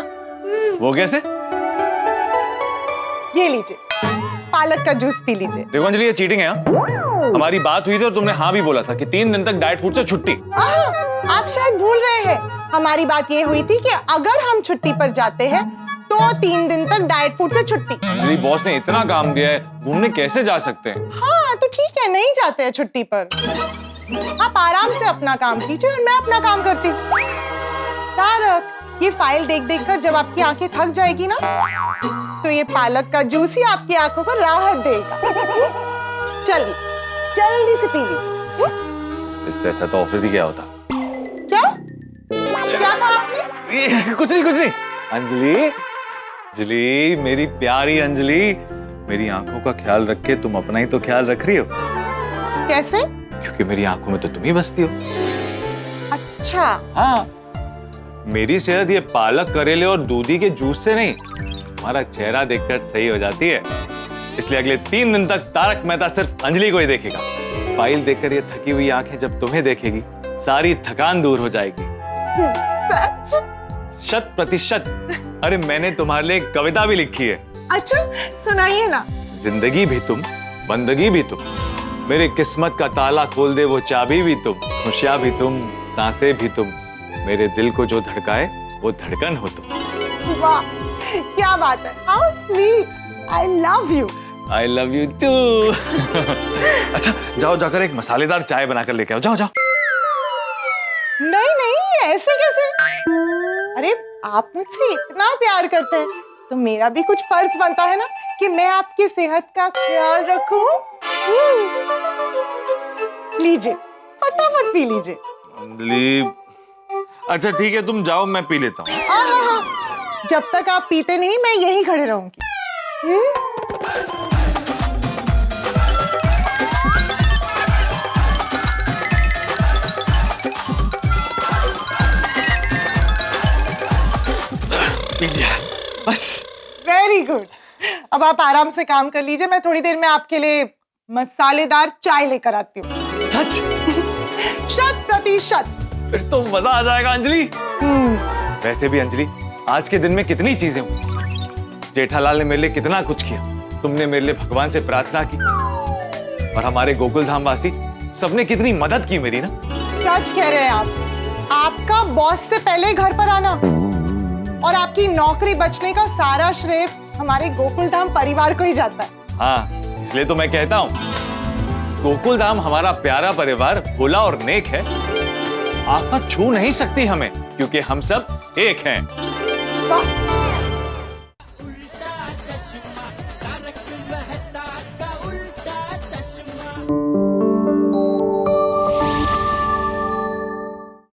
वो कैसे? ये लीजिए, पालक का जूस पी लीजिए। देखो अंजलि, ये चीटिंग है। हमारी बात हुई थी और तुमने हाँ भी बोला था कि 3 दिन तक डाइट फूड से छुट्टी। आप शायद भूल रहे हैं, हमारी बात ये हुई थी कि अगर हम छुट्टी पर जाते हैं तो 3 दिन तक डाइट फूड से छुट्टी। अंजलि, बॉस ने इतना काम दिया है, घूमने कैसे जा सकते हैं? हाँ तो ठीक है, नहीं जाते हैं छुट्टी पर। आप आराम से अपना काम कीजिए और मैं अपना काम करती हूँ। तारक, ये फाइल देख देख कर जब आपकी आंखें थक जाएगी ना, तो ये पालक का जूस ही आपकी आंखों को राहत देगा। चलिए जल्दी से पी लीजिए। इससे अच्छा तो ऑफिस ही क्या होता। क्या कहा आपने? कुछ नहीं अंजलि, मेरी प्यारी अंजलि, मेरी आंखों का ख्याल रख के तुम अपना ही तो ख्याल रख रही हो। कैसे? क्योंकि मेरी आंखों में तो तुम ही बसती हो। अच्छा। हाँ, मेरी सेहत ये पालक, करेले और दूधी के जूस से नहीं, हमारा चेहरा देखकर सही हो जाती है। इसलिए अगले 3 दिन तक तारक मेहता सिर्फ अंजलि को ही देखेगा। फाइल देखकर ये थकी हुई आंखें जब तुम्हें देखेगी, सारी थकान दूर हो जाएगी। सच? 100%। अरे मैंने तुम्हारे लिए एक कविता भी लिखी है। अच्छा, सुनाइए ना। जिंदगी भी तुम, बंदगी भी तुम, मेरे किस्मत का ताला खोल दे वो चाबी भी तुम, खुशियां भी तुम, सांसें भी तुम, मेरे दिल को जो धड़काए वो धड़कन हो तुम। वाह, क्या बात है, how sweet, I love you. I love you too. अच्छा जाओ, जाकर एक मसालेदार चाय बनाकर लेके आओ। जाओ जाओ। नहीं, ऐसे कैसे? अरे आप मुझसे इतना प्यार करते हैं तो मेरा भी कुछ फर्ज बनता है ना कि मैं आपकी सेहत का ख्याल रखूं। लीजिए, फटाफट पी लीजिए। अंजलि, अच्छा ठीक है, तुम जाओ, मैं पी लेता हूँ। हाँ, जब तक आप पीते नहीं मैं यहीं खड़े रहूंगी। पी लिया बस। वेरी गुड, अब आप आराम से काम कर लीजिए, मैं थोड़ी देर में आपके लिए मसालेदार चाय लेकर आती हूँ। सच? 100%। फिर तो मजा आ जाएगा अंजलि। वैसे भी अंजलि, आज के दिन में कितनी चीजें हुई। जेठालाल ने मेरे लिए कितना कुछ किया, तुमने मेरे लिए भगवान से प्रार्थना की, और हमारे गोकुलधाम वासी सबने कितनी मदद की मेरी ना। सच कह रहे हैं आप। आपका बॉस से पहले घर पर आना और आपकी नौकरी बचने का सारा श्रेय हमारे गोकुलधाम परिवार को ही जाता है। हाँ, इसलिए तो मैं कहता हूँ, गोकुलधाम हमारा प्यारा परिवार भोला और नेक है। आफत छू नहीं सकती हमें, क्योंकि हम सब एक हैं। वाह,